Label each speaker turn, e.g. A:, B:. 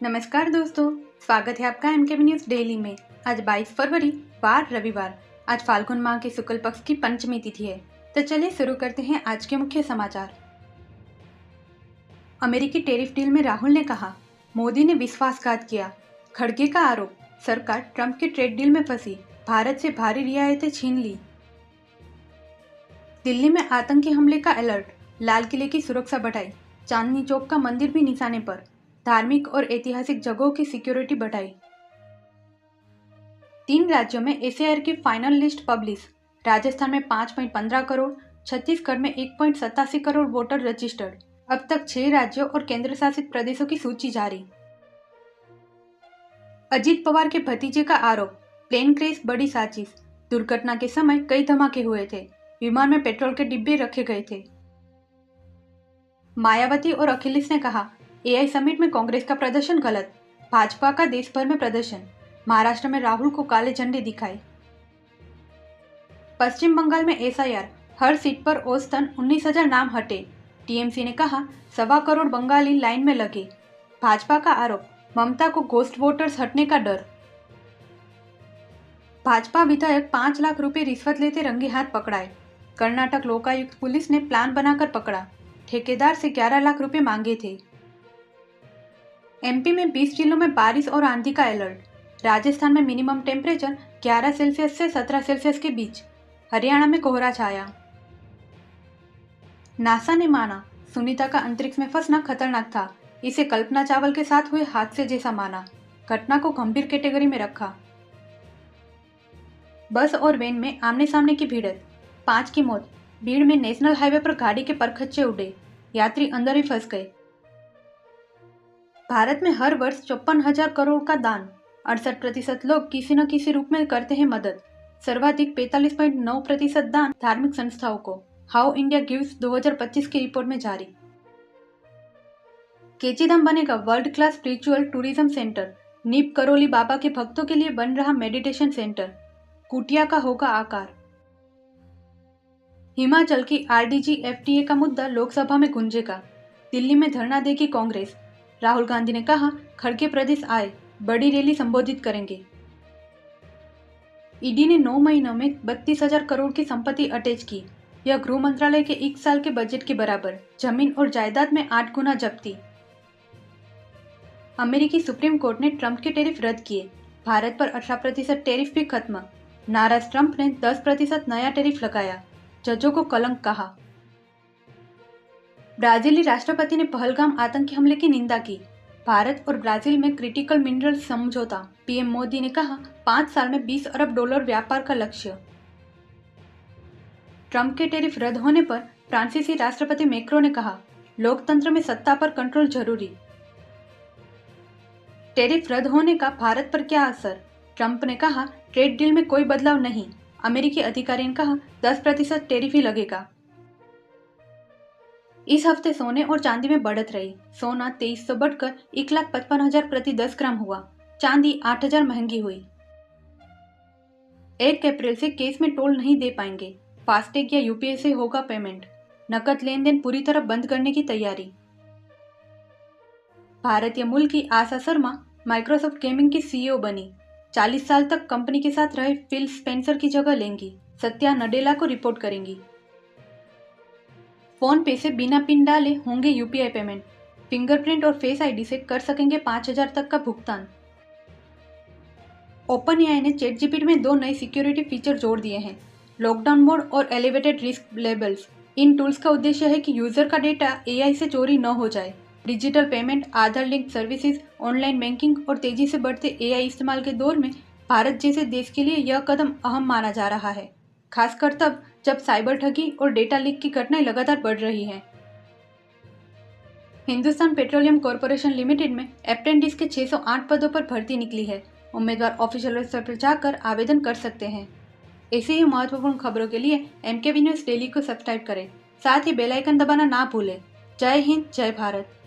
A: नमस्कार दोस्तों, स्वागत है आपका एमकेबी न्यूज डेली में। आज 22 फरवरी वार रविवार। आज फाल्गुन माह के शुक्ल पक्ष की पंचमी तिथि है। तो चलिए शुरू करते हैं आज के मुख्य समाचार। अमेरिकी टैरिफ डील में राहुल ने कहा, मोदी ने विश्वासघात किया। खड़गे का आरोप, सरकार ट्रंप के ट्रेड डील में फंसी, भारत से भारी रियायतें छीन ली। दिल्ली में आतंकी हमले का अलर्ट, लाल किले की सुरक्षा बढ़ाई, चांदनी चौक का मंदिर भी निशाने पर, धार्मिक और ऐतिहासिक जगहों की सिक्योरिटी बढ़ाई। 3 राज्यों में एसआईआर की फाइनल लिस्ट पब्लिश। राजस्थान में 5.15 करोड़, छत्तीसगढ़ में 1.87 करोड़ वोटर रजिस्टर्ड। अब तक 6 राज्यों और केंद्र शासित प्रदेशों की सूची जारी। अजीत पवार के भतीजे का आरोप, प्लेन क्रैश बड़ी साजिश। दुर्घटना के समय कई धमाके हुए थे, विमान में पेट्रोल के डिब्बे रखे गए थे। मायावती और अखिलेश ने कहा, एआई समिट में कांग्रेस का प्रदर्शन गलत, भाजपा का देश भर में प्रदर्शन। महाराष्ट्र में राहुल को काले झंडे दिखाए। पश्चिम बंगाल में एसआईआर, हर सीट पर औसतन 19,000 नाम हटे। टीएमसी ने कहा, 1.25 करोड़ बंगाली लाइन में लगे। भाजपा का आरोप, ममता को घोस्ट वोटर्स हटने का डर। भाजपा विधायक 5 लाख रुपए रिश्वत लेते रंगे हाथ पकड़ाए। कर्नाटक लोकायुक्त पुलिस ने प्लान बनाकर पकड़ा, ठेकेदार से 11 लाख रुपए मांगे थे। एमपी में 20 जिलों में बारिश और आंधी का अलर्ट। राजस्थान में मिनिमम टेम्परेचर 11 सेल्सियस से 17 सेल्सियस के बीच। हरियाणा में कोहरा छाया। नासा ने माना, सुनीता का अंतरिक्ष में फंसना खतरनाक था। इसे कल्पना चावला के साथ हुए हादसे जैसा माना। घटना को गंभीर कैटेगरी में रखा। बस और वैन में आमने सामने की भिड़ंत, 5 की मौत। भीड़ में नेशनल हाईवे पर गाड़ी के परखच्चे उड़े, यात्री अंदर ही फंस गए। भारत में हर वर्ष 54,000 करोड़ का दान, 68% लोग किसी न किसी रूप में करते हैं मदद। सर्वाधिक 45.9% दान धार्मिक संस्थाओं को। हाउ इंडिया गिव्स 2025 की रिपोर्ट में जारी। केचीधाम बनेगा world class spiritual tourism centre. नीब करोली बाबा के भक्तों के लिए बन रहा मेडिटेशन सेंटर। कुटिया का होगा आकार। हिमाचल की आरडीजी एफटीए का मुद्दा लोकसभा में गूंजेगा। दिल्ली में धरना देगी कांग्रेस। राहुल गांधी ने कहा, खड़गे प्रदेश आए, बड़ी रैली संबोधित करेंगे। ईडी ने 9 महीनों में 32,000 करोड़ की संपत्ति अटैच की। यह गृह मंत्रालय के 1 साल के बजट के बराबर। जमीन और जायदाद में 8 गुना जब्ती। अमेरिकी सुप्रीम कोर्ट ने ट्रंप के टैरिफ रद्द किए। भारत पर 18% टैरिफ भी खत्म। नाराज ट्रंप ने 10% नया टैरिफ लगाया। जजों को कलंक कहा। ब्राजीली राष्ट्रपति ने पहलगाम आतंकी हमले की निंदा की। भारत और ब्राजील में क्रिटिकल मिनरल समझौता। पीएम मोदी ने कहा, 5 साल में $20 अरब व्यापार का लक्ष्य। ट्रंप के टैरिफ रद्द होने पर फ्रांसीसी राष्ट्रपति मैक्रो ने कहा, लोकतंत्र में सत्ता पर कंट्रोल जरूरी। टैरिफ रद्द होने का भारत पर क्या असर? ट्रंप ने कहा, ट्रेड डील में कोई बदलाव नहीं। अमेरिकी अधिकारी ने कहा, 10% टैरिफ ही लगेगा। इस हफ्ते सोने और चांदी में बढ़त रही। सोना 2300 बढ़कर 1,55,000 प्रति 10 ग्राम हुआ। चांदी 8,000 महंगी हुई। 1 अप्रैल से केस में टोल नहीं दे पाएंगे। फास्टैग या यूपीआई से होगा पेमेंट। नकद लेन देन पूरी तरह बंद करने की तैयारी। भारतीय मूल की आशा शर्मा माइक्रोसॉफ्ट गेमिंग की सीईओ बनी। 40 साल तक कंपनी के साथ रहे फिल स्पेंसर की जगह लेंगी। सत्या नडेला को रिपोर्ट करेंगी। फोन पे से बिना पिन डाले होंगे यूपीआई पेमेंट। फिंगरप्रिंट और फेस आईडी से कर सकेंगे 5,000 तक का भुगतान। ओपन एआई ने चैटजीपीटी में 2 नए सिक्योरिटी फीचर जोड़ दिए हैं, लॉकडाउन मोड और एलिवेटेड रिस्क लेबल्स। इन टूल्स का उद्देश्य है कि यूजर का डेटा एआई से चोरी न हो जाए। डिजिटल पेमेंट, आधार लिंक सर्विसेज, ऑनलाइन बैंकिंग और तेजी से बढ़ते एआई इस्तेमाल के दौर में भारत जैसे देश के लिए यह कदम अहम माना जा रहा है, खासकर तब जब साइबर ठगी और डेटा लीक की घटनाएं लगातार बढ़ रही हैं। हिंदुस्तान पेट्रोलियम कॉर्पोरेशन लिमिटेड में अप्रेंटिस के 608 पदों पर भर्ती निकली है। उम्मीदवार ऑफिशियल वेबसाइट पर जाकर आवेदन कर सकते हैं। ऐसे ही महत्वपूर्ण खबरों के लिए एमकेबी न्यूज डेली को सब्सक्राइब करें, साथ ही बेल आइकन दबाना ना भूलें। जय हिंद, जय भारत।